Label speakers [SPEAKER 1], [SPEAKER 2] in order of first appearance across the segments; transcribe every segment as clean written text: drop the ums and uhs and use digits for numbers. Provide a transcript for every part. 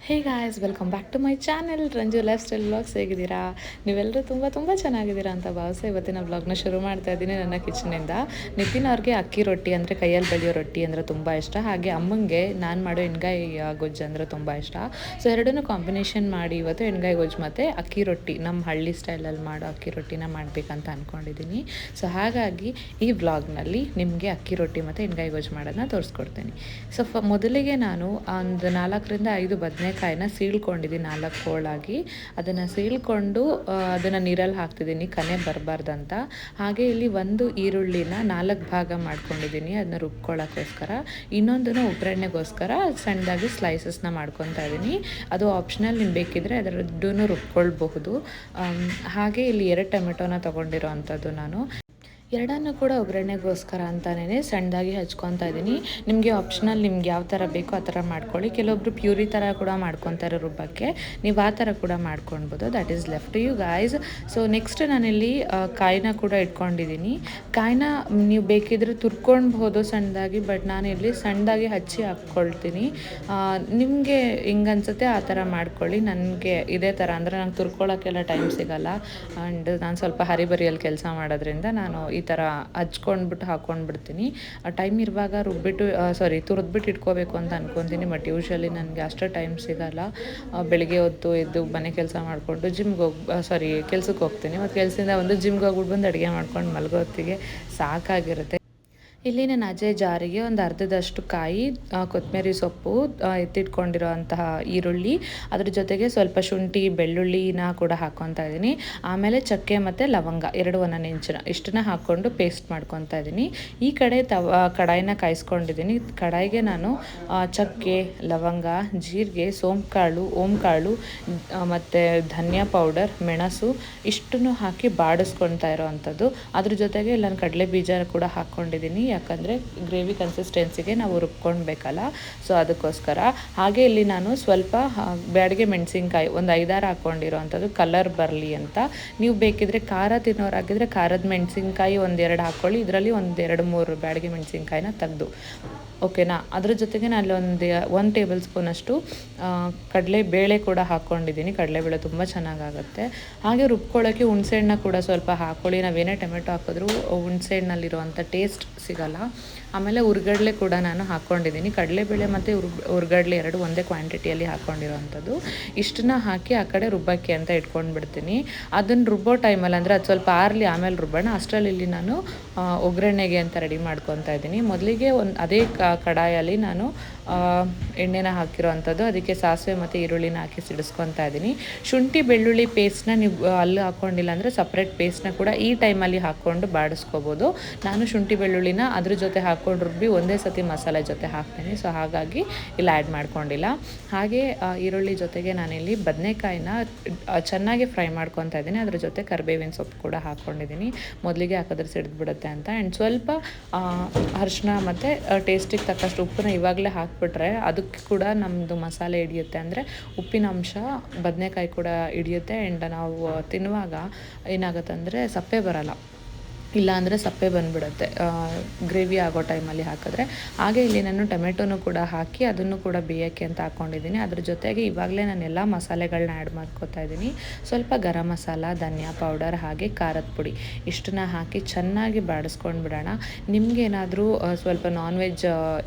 [SPEAKER 1] Hey guys, welcome back to my channel Ranju lifestyle vlogs. ಹೇಗಿದ್ದೀರಾ? ನೀವೆಲ್ಲರೂ ತುಂಬ ಚೆನ್ನಾಗಿದ್ದೀರಾ ಅಂತ ಭಾವಿಸಿ ಇವತ್ತಿನ ವ್ಲಾಗ್ನ ಶುರು ಮಾಡ್ತಾ ಇದ್ದೀನಿ ನನ್ನ ಕಿಚನಿಂದ. ನಿತಿನ್ ಅವ್ರಿಗೆ ಅಕ್ಕಿ ರೊಟ್ಟಿ ಅಂದರೆ ಕೈಯಲ್ಲಿ ಬೆಳೆಯೋ ರೊಟ್ಟಿ ಅಂದರೆ ತುಂಬ ಇಷ್ಟ. ಹಾಗೆ ಅಮ್ಮಂಗೆ ನಾನು ಮಾಡೋ ಎಣ್ಗಾಯಿ ಗೊಜ್ಜು ಅಂದರೆ ತುಂಬ ಇಷ್ಟ. ಸೊ ಎರಡನ್ನೂ ಕಾಂಬಿನೇಷನ್ ಮಾಡಿ ಇವತ್ತು ಎಣ್ಗಾಯಿ ಗೊಜ್ಜು ಮತ್ತು ಅಕ್ಕಿ ರೊಟ್ಟಿ, ನಮ್ಮ ಹಳ್ಳಿ ಸ್ಟೈಲಲ್ಲಿ ಮಾಡೋ ಅಕ್ಕಿ ರೊಟ್ಟಿನ ಮಾಡಬೇಕಂತ ಅಂದ್ಕೊಂಡಿದ್ದೀನಿ. ಸೊ ಹಾಗಾಗಿ ಈ ವ್ಲಾಗ್ನಲ್ಲಿ ನಿಮಗೆ ಅಕ್ಕಿ ರೊಟ್ಟಿ ಮತ್ತು ಎಣ್ಗಾಯಿ ಗೊಜ್ಜು ಮಾಡೋದನ್ನ ತೋರಿಸ್ಕೊಡ್ತೀನಿ. ಸೊ ಮೊದಲಿಗೆ ನಾನು ಒಂದು 4-5 ಬದನೆಕಾಯಿನ ಸೀಳ್ಕೊಂಡಿದ್ದೀನಿ 4 ಹೋಳಾಗಿ. ಅದನ್ನು ಸೀಳ್ಕೊಂಡು ಅದನ್ನು ನೀರಲ್ಲಿ ಹಾಕ್ತಿದ್ದೀನಿ ಕನೆ ಬರಬಾರ್ದಂತ. ಹಾಗೆ ಇಲ್ಲಿ ಒಂದು ಈರುಳ್ಳಿನ 4 ಭಾಗ ಮಾಡ್ಕೊಂಡಿದ್ದೀನಿ ಅದನ್ನ ರುಬ್ಕೊಳ್ಳೋಕ್ಕೋಸ್ಕರ. ಇನ್ನೊಂದನ್ನು ಒಗ್ಗರಣೆಗೋಸ್ಕರ ಸಣ್ಣದಾಗಿ ಸ್ಲೈಸಸ್ನ ಮಾಡ್ಕೊತಾ ಇದ್ದೀನಿ. ಅದು ಆಪ್ಷನಲ್, ನೀವು ಬೇಕಿದ್ದರೆ ಅದರದ್ದೂ ರುಬ್ಕೊಳ್ಬಹುದು. ಹಾಗೆ ಇಲ್ಲಿ 2 ಟೊಮೆಟೊನ ತೊಗೊಂಡಿರೋ ಅಂಥದ್ದು ನಾನು ಎರಡನ್ನೂ ಕೂಡ ಒಗ್ಗರಣೆಗೋಸ್ಕರ ಅಂತಲೇ ಸಣ್ಣದಾಗಿ ಹಚ್ಕೊತಾ ಇದ್ದೀನಿ. ನಿಮಗೆ ಆಪ್ಷನಲ್, ನಿಮ್ಗೆ ಯಾವ ಥರ ಬೇಕೋ ಆ ಥರ ಮಾಡ್ಕೊಳ್ಳಿ. ಕೆಲವೊಬ್ಬರು ಪ್ಯೂರಿ ಥರ ಕೂಡ ಮಾಡ್ಕೊತಾರೆ ರುಬ್ಬಕ್ಕೆ, ನೀವು ಆ ಥರ ಕೂಡ ಮಾಡ್ಕೊಳ್ಬೋದು. That is left to you guys. So next ನಾನಿಲ್ಲಿ ಕಾಯಿನ ಕೂಡ ಇಟ್ಕೊಂಡಿದ್ದೀನಿ. ಕಾಯಿನ ನೀವು ಬೇಕಿದ್ರೆ ತುರ್ಕೊಳ್ಬೋದು ಸಣ್ಣದಾಗಿ, ಬಟ್ ನಾನಿಲ್ಲಿ ಸಣ್ಣದಾಗಿ ಹಚ್ಚಿ ಹಾಕ್ಕೊಳ್ತೀನಿ. ನಿಮಗೆ ಹಿಂಗೆ ಅನ್ಸುತ್ತೆ ಆ ಥರ ಮಾಡ್ಕೊಳ್ಳಿ. ನನಗೆ ಇದೇ ಥರ ಅಂದರೆ ನಂಗೆ ತುರ್ಕೊಳ್ಳೋಕ್ಕೆಲ್ಲ ಟೈಮ್ ಸಿಗೋಲ್ಲ. ಆ್ಯಂಡ್ ನಾನು ಸ್ವಲ್ಪ ಹರಿಬರಿಯಲ್ಲಿ ಕೆಲಸ ಮಾಡೋದ್ರಿಂದ ನಾನು ಈ ಥರ ಹಚ್ಕೊಂಡ್ಬಿಟ್ಟು ಹಾಕ್ಕೊಂಡ್ಬಿಡ್ತೀನಿ. ಟೈಮ್ ಇರುವಾಗ ತುರಿದ್ಬಿಟ್ಟು ಇಟ್ಕೋಬೇಕು ಅಂತ ಅಂದ್ಕೊತೀನಿ. ಬಟ್ ಯೂಶ್ವಲಿ ನನಗೆ ಅಷ್ಟು ಟೈಮ್ ಸಿಗೋಲ್ಲ. ಬೆಳಿಗ್ಗೆ ಹೊತ್ತು ಎದ್ದು ಮನೆ ಕೆಲಸ ಮಾಡಿಕೊಂಡು ಕೆಲ್ಸಕ್ಕೆ ಹೋಗ್ತೀನಿ. ಮತ್ತು ಕೆಲಸದಿಂದ ಜಿಮ್ಗೆ ಹೋಗ್ಬಿಟ್ಟು ಬಂದು ಅಡುಗೆ ಮಾಡ್ಕೊಂಡು ಮಲಗೋ ಹೊತ್ತಿಗೆ ಸಾಕಾಗಿರುತ್ತೆ. ಇಲ್ಲಿ ನಾನು ಅಜೆ ಜಾರಿಗೆ ಒಂದು ಅರ್ಧದಷ್ಟು ಕಾಯಿ, ಕೊತ್ತಂಬರಿ ಸೊಪ್ಪು, ಎತ್ತಿಟ್ಕೊಂಡಿರೋ ಅಂತಹ ಈರುಳ್ಳಿ, ಅದ್ರ ಜೊತೆಗೆ ಸ್ವಲ್ಪ ಶುಂಠಿ ಬೆಳ್ಳುಳ್ಳಿನ ಕೂಡ ಹಾಕ್ಕೊತಾ ಇದ್ದೀನಿ. ಆಮೇಲೆ ಚಕ್ಕೆ ಮತ್ತು ಲವಂಗ 2 ಒಂದೊಂದು ಇಂಚಿನ ಇಷ್ಟನ್ನ ಹಾಕ್ಕೊಂಡು ಪೇಸ್ಟ್ ಮಾಡ್ಕೊತಾ ಇದ್ದೀನಿ. ಈ ಕಡೆ ಕಡಾಯಿನ ಕಾಯಿಸ್ಕೊಂಡಿದ್ದೀನಿ. ಕಡಾಯಿಗೆ ನಾನು ಚಕ್ಕೆ, ಲವಂಗ, ಜೀರಿಗೆ, ಸೋಂಕಾಳು, ಓಂಕಾಳು ಮತ್ತು ಧನಿಯಾ ಪೌಡರ್, ಮೆಣಸು ಇಷ್ಟನ್ನು ಹಾಕಿ ಬಾಡಿಸ್ಕೊಳ್ತಾ ಇರೋ ಅಂಥದ್ದು. ಅದ್ರ ಜೊತೆಗೆ ನಾನು ಕಡಲೆ ಬೀಜ ಕೂಡ ಹಾಕ್ಕೊಂಡಿದ್ದೀನಿ, ಯಾಕಂದರೆ ಗ್ರೇವಿ ಕನ್ಸಿಸ್ಟೆನ್ಸಿಗೆ ನಾವು ರುಬ್ಕೊಳ್ಬೇಕಲ್ಲ, ಸೊ ಅದಕ್ಕೋಸ್ಕರ. ಹಾಗೆ ಇಲ್ಲಿ ನಾನು ಸ್ವಲ್ಪ ಬ್ಯಾಡಿಗೆ ಮೆಣಸಿನ್ಕಾಯಿ ಒಂದು 5-6 ಹಾಕ್ಕೊಂಡಿರೋ ಅಂಥದ್ದು, ಕಲರ್ ಬರಲಿ ಅಂತ. ನೀವು ಬೇಕಿದ್ರೆ ಖಾರ ತಿನ್ನೋರಾಗಿದ್ದರೆ ಖಾರದ ಮೆಣಸಿನ್ಕಾಯಿ 1-2 ಹಾಕ್ಕೊಳ್ಳಿ. ಇದರಲ್ಲಿ 1-2-3 ಬ್ಯಾಡಿಗೆ ಮೆಣಸಿನ್ಕಾಯಿನ ತೆಗೆದು, ಓಕೆನಾ. ಅದ್ರ ಜೊತೆಗೆ ನಾನು 1 ಟೇಬಲ್ ಸ್ಪೂನಷ್ಟು ಕಡಲೆಬೇಳೆ ಕೂಡ ಹಾಕ್ಕೊಂಡಿದ್ದೀನಿ. ಕಡಲೆಬೇಳೆ ತುಂಬ ಚೆನ್ನಾಗಾಗುತ್ತೆ. ಹಾಗೆ ರುಬ್ಕೊಳ್ಳೋಕ್ಕೆ ಹುಣಸೆಹಣ್ಣ ಕೂಡ ಸ್ವಲ್ಪ ಹಾಕ್ಕೊಳ್ಳಿ. ನಾವೇನೇ ಟೊಮೆಟೊ ಹಾಕಿದ್ರೂ ಹುಣಸೆಹಣ್ಣಲ್ಲಿರುವಂಥ ಟೇಸ್ಟ್ ಸಿಗೋಲ್ಲ. ಆಮೇಲೆ ಹುರ್ಗಡ್ಲೆ ಕೂಡ ನಾನು ಹಾಕ್ಕೊಂಡಿದ್ದೀನಿ. ಕಡಲೆಬೇಳೆ ಮತ್ತು ಹುರ್ಗಡ್ಲೆ 2 ಒಂದೇ ಕ್ವಾಂಟಿಟಿಯಲ್ಲಿ ಹಾಕ್ಕೊಂಡಿರೋವಂಥದ್ದು. ಇಷ್ಟನ್ನ ಹಾಕಿ ಆ ಕಡೆ ರುಬ್ಬಕ್ಕೆ ಅಂತ ಇಟ್ಕೊಂಡ್ಬಿಡ್ತೀನಿ. ಅದನ್ನು ರುಬ್ಬೋ ಟೈಮಲ್ಲಿ ಅಂದರೆ ಅದು ಸ್ವಲ್ಪ ಆರಲಿ ಆಮೇಲೆ ರುಬ್ಬೋಣ. ಅಷ್ಟರಲ್ಲಿ ಇಲ್ಲಿ ನಾನು ಒಗ್ಗರಣೆಗೆ ಅಂತ ರೆಡಿ ಮಾಡ್ಕೊತಾ ಇದ್ದೀನಿ. ಮೊದಲಿಗೆ ಅದೇ ಕಡಾಯಲ್ಲಿ ನಾನು ಎಣ್ಣೆನ ಹಾಕಿರೋ ಅಂಥದ್ದು, ಅದಕ್ಕೆ ಸಾಸಿವೆ ಮತ್ತು ಈರುಳ್ಳಿನ ಹಾಕಿ ಸಿಡಿಸ್ಕೊತಾ ಇದ್ದೀನಿ. ಶುಂಠಿ ಬೆಳ್ಳುಳ್ಳಿ ಪೇಸ್ಟ್ನ ನೀವು ಅಲ್ಲಿ ಹಾಕ್ಕೊಂಡಿಲ್ಲ ಅಂದರೆ ಸಪ್ರೇಟ್ ಪೇಸ್ಟ್ನ ಕೂಡ ಈ ಟೈಮಲ್ಲಿ ಹಾಕ್ಕೊಂಡು ಬಾಡಿಸ್ಕೋಬೋದು. ನಾನು ಶುಂಠಿ ಬೆಳ್ಳುಳ್ಳಿನ ಅದ್ರ ಜೊತೆ ಹಾಕ್ಕೊಂಡು ರುಬ್ಬಿ ಒಂದೇ ಸತಿ ಮಸಾಲೆ ಜೊತೆ ಹಾಕ್ತೀನಿ. ಸೊ ಹಾಗಾಗಿ ಇಲ್ಲಿ ಆ್ಯಡ್ ಮಾಡ್ಕೊಂಡಿಲ್ಲ. ಹಾಗೆ ಈರುಳ್ಳಿ ಜೊತೆಗೆ ನಾನಿಲ್ಲಿ ಬದನೆಕಾಯಿನ ಚೆನ್ನಾಗಿ ಫ್ರೈ ಮಾಡ್ಕೊತಾ ಇದ್ದೀನಿ. ಅದ್ರ ಜೊತೆ ಕರಿಬೇವಿನ ಸೊಪ್ಪು ಕೂಡ ಹಾಕ್ಕೊಂಡಿದ್ದೀನಿ. ಮೊದಲಿಗೆ ಹಾಕಿದ್ರೆ ಸಿಡಿದ್ಬಿಡುತ್ತೆ ಅಂತ. ಆ್ಯಂಡ್ ಸ್ವಲ್ಪ ಅರಿಶಿನ ಮತ್ತು ಟೇಸ್ಟಿಗೆ ತಕ್ಕಷ್ಟು ಉಪ್ಪನ್ನ ಇವಾಗಲೇ ಹಾಕ್ಬಿಟ್ರೆ ಅದಕ್ಕೆ ಕೂಡ ನಮ್ಮದು ಮಸಾಲೆ ಹಿಡಿಯುತ್ತೆ. ಅಂದರೆ ಉಪ್ಪಿನ ಅಂಶ ಬದನೆಕಾಯಿ ಕೂಡ ಹಿಡಿಯುತ್ತೆ. ಆ್ಯಂಡ್ ನಾವು ತಿನ್ನುವಾಗ ಏನಾಗುತ್ತೆ ಅಂದರೆ ಸಪ್ಪೆ ಬರೋಲ್ಲ, ಇಲ್ಲ ಅಂದರೆ ಸಪ್ಪೆ ಬಂದುಬಿಡುತ್ತೆ ಗ್ರೇವಿ ಆಗೋ ಟೈಮಲ್ಲಿ ಹಾಕಿದ್ರೆ. ಹಾಗೆ ಇಲ್ಲಿ ನಾನು ಟೊಮೆಟೊನೂ ಕೂಡ ಹಾಕಿ ಅದನ್ನು ಕೂಡ ಬೇಯೋಕ್ಕೆ ಅಂತ ಹಾಕ್ಕೊಂಡಿದ್ದೀನಿ. ಅದ್ರ ಜೊತೆಗೆ ಇವಾಗಲೇ ನಾನು ಎಲ್ಲ ಮಸಾಲೆಗಳನ್ನ ಆ್ಯಡ್ ಮಾಡ್ಕೊತಾ ಇದ್ದೀನಿ. ಸ್ವಲ್ಪ ಗರಂ ಮಸಾಲ, ಧನಿಯಾ ಪೌಡರ್, ಹಾಗೆ ಖಾರದ ಪುಡಿ ಇಷ್ಟನ್ನ ಹಾಕಿ ಚೆನ್ನಾಗಿ ಬಾಡಿಸ್ಕೊಂಡು ಬಿಡೋಣ. ನಿಮಗೇನಾದರೂ ಸ್ವಲ್ಪ ನಾನ್ ವೆಜ್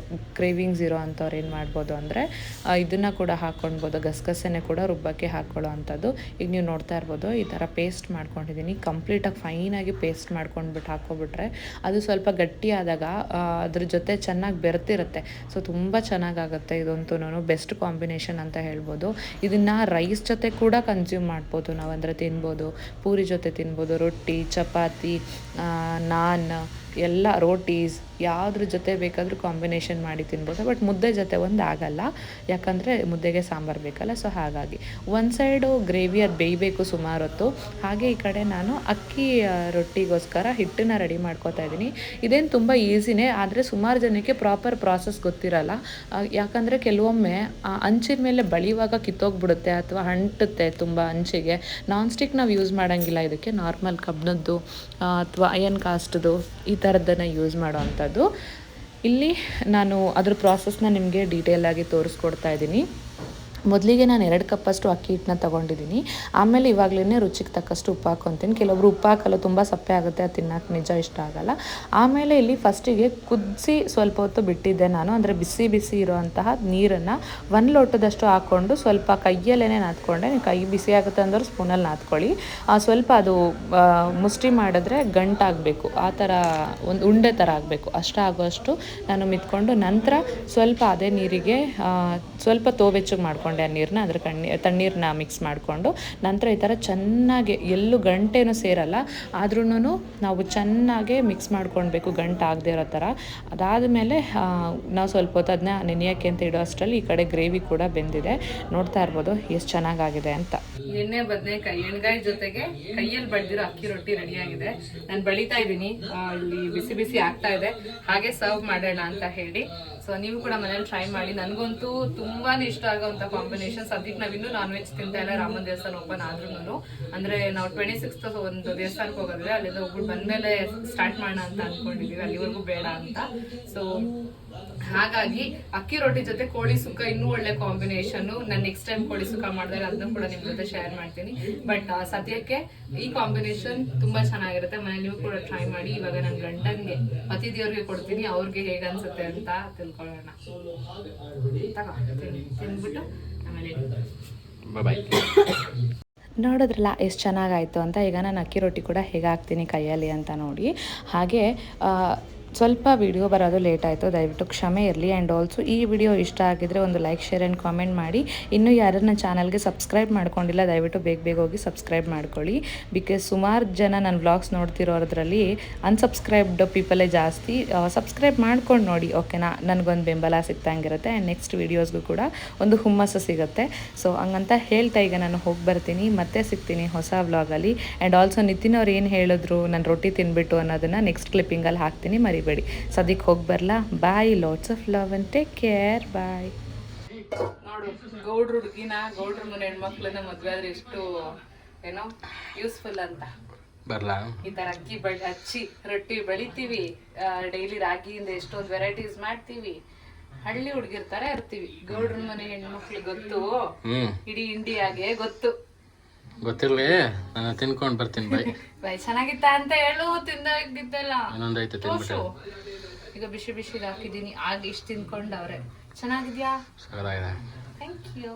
[SPEAKER 1] ಕ್ರೇವಿಂಗ್ಸ್ ಇರೋ ಅಂಥವ್ರು ಏನು ಮಾಡ್ಬೋದು ಅಂದರೆ ಇದನ್ನು ಕೂಡ ಹಾಕ್ಕೊಳ್ಬೋದು. ಗಸಗಸೆನೇ ಕೂಡ ರುಬ್ಬಕ್ಕೆ ಹಾಕ್ಕೊಳ್ಳೋ ಅಂಥದ್ದು. ಈಗ ನೀವು ನೋಡ್ತಾ ಇರ್ಬೋದು, ಈ ಥರ ಪೇಸ್ಟ್ ಮಾಡ್ಕೊಂಡಿದ್ದೀನಿ. ಕಂಪ್ಲೀಟಾಗಿ ಫೈನಾಗಿ ಪೇಸ್ಟ್ ಮಾಡ್ಕೊಂಡು ಹಾಕ್ಕೊಬಿಟ್ರೆ ಅದು ಸ್ವಲ್ಪ ಗಟ್ಟಿಯಾದಾಗ ಅದ್ರ ಜೊತೆ ಚೆನ್ನಾಗಿ ಬೆರ್ತಿರುತ್ತೆ. ಸೊ ತುಂಬ ಚೆನ್ನಾಗಾಗುತ್ತೆ. ಇದಂತೂ ಬೆಸ್ಟ್ ಕಾಂಬಿನೇಷನ್ ಅಂತ ಹೇಳ್ಬೋದು. ಇದನ್ನು ರೈಸ್ ಜೊತೆ ಕೂಡ ಕನ್ಸ್ಯೂಮ್ ಮಾಡ್ಬೋದು ನಾವು, ಅಂದರೆ ತಿನ್ಬೋದು. ಪೂರಿ ಜೊತೆ ತಿನ್ಬೋದು, ರೊಟ್ಟಿ, ಚಪಾತಿ, ನಾನ್ ಎಲ್ಲ ರೋಟೀಸ್ ಯಾವುದ್ರ ಜೊತೆ ಬೇಕಾದರೂ ಕಾಂಬಿನೇಷನ್ ಮಾಡಿ ತಿನ್ಬೋದು. ಬಟ್ ಮುದ್ದೆ ಜೊತೆ ಒಂದು ಆಗಲ್ಲ, ಯಾಕಂದರೆ ಮುದ್ದೆಗೆ ಸಾಂಬಾರು ಬೇಕಲ್ಲ. ಸೊ ಹಾಗಾಗಿ ಒಂದು ಸೈಡು ಗ್ರೇವಿ ಅದು ಬೇಯಬೇಕು ಸುಮಾರು ಹೊತ್ತು. ಹಾಗೆ ಈ ಕಡೆ ನಾನು ಅಕ್ಕಿ ರೊಟ್ಟಿಗೋಸ್ಕರ ಹಿಟ್ಟನ್ನು ರೆಡಿ ಮಾಡ್ಕೊತಾ ಇದ್ದೀನಿ. ಇದೇನು ತುಂಬ ಈಸಿನೇ, ಆದರೆ ಸುಮಾರು ಜನಕ್ಕೆ ಪ್ರಾಪರ್ ಪ್ರಾಸೆಸ್ ಗೊತ್ತಿರಲ್ಲ. ಯಾಕಂದರೆ ಕೆಲವೊಮ್ಮೆ ಅಂಚಿನ ಮೇಲೆ ಬಳಿಯುವಾಗ ಕಿತ್ತೋಗ್ಬಿಡುತ್ತೆ ಅಥವಾ ಅಂಟುತ್ತೆ ತುಂಬ ಅಂಚಿಗೆ. ನಾನ್ ಸ್ಟಿಕ್ ನಾವು ಯೂಸ್ ಮಾಡೋಂಗಿಲ್ಲ ಇದಕ್ಕೆ. ನಾರ್ಮಲ್ ಕಬ್ಬಿಣದ್ದು ಅಥವಾ ಅಯನ್ ಕಾಸ್ಟ್ದು ಈ ಥರದ್ದನ್ನು ಯೂಸ್ ಮಾಡೋ ಅಂಥದ್ದು. ಇಲ್ಲಿ ನಾನು ಅದ್ರ ಪ್ರಾಸೆಸ್ನ ನಿಮಗೆ ಡೀಟೇಲಾಗಿ ತೋರಿಸ್ಕೊಡ್ತಾ ಇದ್ದೀನಿ. ಮೊದಲಿಗೆ ನಾನು 2 ಕಪ್ಪಷ್ಟು ಅಕ್ಕಿ ಹಿಟ್ಟನ್ನ ತೊಗೊಂಡಿದ್ದೀನಿ. ಆಮೇಲೆ ಇವಾಗಲೇ ರುಚಿಗೆ ತಕ್ಕಷ್ಟು ಉಪ್ಪು ಹಾಕ್ಕೊತೀನಿ. ಕೆಲವೊಬ್ರು ಉಪ್ಪು ಹಾಕಲ್ಲ, ತುಂಬ ಸಪ್ಪೆ ಆಗುತ್ತೆ, ಅದು ತಿನ್ನೋಕೆ ನಿಜ ಇಷ್ಟ ಆಗಲ್ಲ. ಆಮೇಲೆ ಇಲ್ಲಿ ಫಸ್ಟಿಗೆ ಕುದಿಸಿ ಸ್ವಲ್ಪ ಹೊತ್ತು ಬಿಟ್ಟಿದ್ದೆ ನಾನು, ಅಂದರೆ ಬಿಸಿ ಬಿಸಿ ಇರೋವಂತಹ ನೀರನ್ನು 1 ಲೋಟದಷ್ಟು ಹಾಕ್ಕೊಂಡು ಸ್ವಲ್ಪ ಕೈಯಲ್ಲೇ ನಾದ್ಕೊಂಡೆ. ನೀವು ಕೈ ಬಿಸಿ ಆಗುತ್ತೆ ಅಂದ್ರೆ ಸ್ಪೂನಲ್ಲಿ ನಾದ್ಕೊಳ್ಳಿ. ಸ್ವಲ್ಪ ಅದು ಮುಷ್ಟಿ ಮಾಡಿದ್ರೆ ಗಂಟಾಗಬೇಕು, ಆ ಥರ ಒಂದು ಉಂಡೆ ಥರ ಆಗಬೇಕು. ಅಷ್ಟಾಗುವಷ್ಟು ನಾನು ಮಿತ್ಕೊಂಡು ನಂತರ ಸ್ವಲ್ಪ ಅದೇ ನೀರಿಗೆ ಸ್ವಲ್ಪ ತೋವೆಚ್ಚಗೆ ಮಾಡ್ಕೊಂಡೆ ಆ ನೀರನ್ನ, ಅದ್ರ ತಣ್ಣೀರನ್ನ ಮಿಕ್ಸ್ ಮಾಡಿಕೊಂಡು ನಂತರ ಈ ಥರ ಚೆನ್ನಾಗಿ ಎಲ್ಲೂ ಗಂಟೇನೂ ಸೇರಲ್ಲ, ಆದ್ರೂ ನಾವು ಚೆನ್ನಾಗೆ ಮಿಕ್ಸ್ ಮಾಡ್ಕೊಳ್ಬೇಕು ಗಂಟು ಆಗದೆ ಇರೋ ಥರ. ಅದಾದಮೇಲೆ ನಾವು ಸ್ವಲ್ಪ ಹೊತ್ತು ಅದನ್ನ ನೆನೆಯೋಕ್ಕೆ ಅಂತ ಇಡೋ ಅಷ್ಟರಲ್ಲಿ ಈ ಕಡೆ ಗ್ರೇವಿ ಕೂಡ ಬೆಂದಿದೆ. ನೋಡ್ತಾ ಇರ್ಬೋದು ಎಷ್ಟು ಚೆನ್ನಾಗಾಗಿದೆ ಅಂತ. ಎಣ್ಣೆ ಬದನೆಕಾಯಿ ಎಣ್ಗಾಯಿ ಜೊತೆಗೆ ಕೈಯಲ್ಲಿ ಬಳ್ದಿರೋ ಅಕ್ಕಿ ರೊಟ್ಟಿ ರೆಡಿಯಾಗಿದೆ. ನಾನು ಬಳಿತಾ ಇದ್ದೀನಿ, ಇಲ್ಲಿ ಬಿಸಿ ಬಿಸಿ ಆಗ್ತಾ ಇದೆ, ಹಾಗೆ ಸರ್ವ್ ಮಾಡೋಣ ಅಂತ ಹೇಳಿ. ಸೊ ನೀವು ಕೂಡ ಮನೇಲಿ ಟ್ರೈ ಮಾಡಿ. ನನಗಂತೂ ತುಂಬಾನೇ ಇಷ್ಟ ಆಗೋವಂಥ ಕಾಂಬಿನೇಷನ್. ಸದ್ಯಕ್ಕೆ ನಾವಿನ್ನೂ ನಾನ್ ವೆಜ್ ತಿಂತಾ ಇಲ್ಲ, ರಾಮನ ದೇವಸ್ಥಾನ ಓಪನ್ ಆದ್ರೂ. ಅಂದರೆ ನಾವು 26th ಒಂದು ದೇವಸ್ಥಾನಕ್ಕೆ ಹೋಗೋದ್ರೆ ಅಲ್ಲಿಂದ ಹೋಗ್ಬಿಟ್ಟು ಬಂದಮೇಲೆ ಸ್ಟಾರ್ಟ್ ಮಾಡೋಣ ಅಂತ ಅಂದ್ಕೊಂಡಿದ್ದೀವಿ, ಅಲ್ಲಿವರೆಗೂ ಬೇಡ ಅಂತ. ಸೊ ಹಾಗಾಗಿ ಅಕ್ಕಿ ರೊಟ್ಟಿ ಜೊತೆ ಕೋಳಿ ಸುಕ್ಕ ಇನ್ನೂ ಒಳ್ಳೆ ಕಾಂಬಿನೇಷನ್. ನಾನು ನೆಕ್ಸ್ಟ್ ಟೈಮ್ ಕೋಳಿ ಸುಕ್ಕ ಮಾಡಿದಾಗ ಅದನ್ನು ಕೂಡ ನಿಮ್ಮ ಜೊತೆ ಶೇರ್ ಮಾಡ್ತೀನಿ. ಬಟ್ ಸದ್ಯಕ್ಕೆ ಈ ಕಾಂಬಿನೇಷನ್ ತುಂಬಾ ಚೆನ್ನಾಗಿರುತ್ತೆ. ಮನೇಲಿ ನೀವು ಕೂಡ ಟ್ರೈ ಮಾಡಿ. ಇವಾಗ ನನ್ನ ಗಂಡನ್ಗೆ ಅತಿಥಿಯವ್ರಿಗೆ ಕೊಡ್ತೀನಿ, ಅವ್ರಿಗೆ ಹೇಗೆ ಅನ್ಸುತ್ತೆ ಅಂತ ತಿಳ್ಕೊಳ್ಳೋಣ. ತಿಂದ್ಬಿಟ್ಟು ಆಮೇಲೆ ನೋಡಿದ್ರಲ್ಲ ಎಷ್ಟು ಚೆನ್ನಾಗಾಯಿತು ಅಂತ. ಈಗ ನಾನು ಅಕ್ಕಿ ರೊಟ್ಟಿ ಕೂಡ ಹೇಗೆ ಹಾಕ್ತೀನಿ ಕೈಯಲ್ಲಿ ಅಂತ ನೋಡಿ. ಹಾಗೆ ಸ್ವಲ್ಪ ವಿಡಿಯೋ ಬರೋದು ಲೇಟ್ ಆಯಿತು, ದಯವಿಟ್ಟು ಕ್ಷಮೆ ಇರಲಿ. ಆ್ಯಂಡ್ ಆಲ್ಸೋ ಈ ವಿಡಿಯೋ ಇಷ್ಟ ಆಗಿದ್ರೆ ಒಂದು ಲೈಕ್, ಶೇರ್ ಆ್ಯಂಡ್ ಕಾಮೆಂಟ್ ಮಾಡಿ. ಇನ್ನೂ ಯಾರು ನನ್ನ ಚಾನಲ್ಗೆ ಸಬ್ಸ್ಕ್ರೈಬ್ ಮಾಡ್ಕೊಂಡಿಲ್ಲ ದಯವಿಟ್ಟು ಬೇಗ ಹೋಗಿ ಸಬ್ಸ್ಕ್ರೈಬ್ ಮಾಡ್ಕೊಳ್ಳಿ. ಬಿಕಾಸ್ ಸುಮಾರು ಜನ ನನ್ನ ವ್ಲಾಗ್ಸ್ ನೋಡ್ತಿರೋದ್ರಲ್ಲಿ ಅನ್ಸಬ್ಸ್ಕ್ರೈಬ್ಡ್ ಪೀಪಲೇ ಜಾಸ್ತಿ. ಸಬ್ಸ್ಕ್ರೈಬ್ ಮಾಡ್ಕೊಂಡು ನೋಡಿ, ಓಕೆನಾ? ನನಗೊಂದು ಬೆಂಬಲ ಸಿಗ್ತಂಗಿರುತ್ತೆ. ಆ್ಯಂಡ್ ನೆಕ್ಸ್ಟ್ ವೀಡಿಯೋಸ್ಗೂ ಕೂಡ ಒಂದು ಹುಮ್ಮಸ್ಸು ಸಿಗುತ್ತೆ. ಸೊ ಹಂಗಂತ ಹೇಳ್ತಾ ಈಗ ನಾನು ಹೋಗಿ ಬರ್ತೀನಿ, ಮತ್ತೆ ಸಿಗ್ತೀನಿ ಹೊಸ ವ್ಲಾಗಲ್ಲಿ. ಆ್ಯಂಡ್ ಆಲ್ಸೋ ನಿತಿನ್ ಅವ್ರು ಏನು ಹೇಳಿದ್ರು ನಾನು ರೊಟ್ಟಿ ತಿನ್ಬಿಟ್ಟು ಅನ್ನೋದನ್ನು ನೆಕ್ಸ್ಟ್ ಕ್ಲಿಪ್ಪಿಂಗಲ್ಲಿ ಹಾಕ್ತೀನಿ, ಮರಿಬೇಡಿ. ಸದ್ಯಕ್ಕೆ ಹೋಗಿ ಬರಲಾ? Bye, lots of love and take care, bye. ನೋಡು, ಗೌಡ್ರ ಹುಡುಗಿನ ಗೌಡ್ರ ಮನೆ ಹೆಣ್ಮಕ್ಳನ್ನ ಮದುವೆ ಆದ್ರೆ ಎಷ್ಟು ಏನೋ ಯೂಸ್ಫುಲ್ ಅಂತ. ಬರಲಾ? ಈ ಥರ ಅಕ್ಕಿ ಹಚ್ಚಿ ರೊಟ್ಟಿ ಬೆಳಿತೀವಿ, ಡೈಲಿ ರಾಗಿಯಿಂದ ಎಷ್ಟೊಂದು ವೆರೈಟೀಸ್ ಮಾಡ್ತೀವಿ. ಹಳ್ಳಿ ಹುಡುಗಿರ್ತಾರೆ ಇರ್ತೀವಿ. ಗೌಡ್ರ ಮನೆ ಹೆಣ್ಮಕ್ಳು ಗೊತ್ತು, ಇಡೀ ಇಂಡಿಯಾಗೆ ಗೊತ್ತು. ಗೊತ್ತಿರ್ಲಿ, ನಾನು ತಿನ್ಕೊಂಡು ಬರ್ತೀನಿ. ಬೈ ಚೆನ್ನಾಗಿತ್ತ ಅಂತ ಹೇಳು. ತಿಂದಿದ್ದೆಲ್ಲ ಈಗ ಬಿಸಿ ಬಿಸಿ ಹಾಕಿದ್ದೀನಿ. ಆಗ ಇಷ್ಟು ತಿನ್ಕೊಂಡವ್ರೆ. ಚೆನ್ನಾಗಿದ್ಯಾ? Thank you.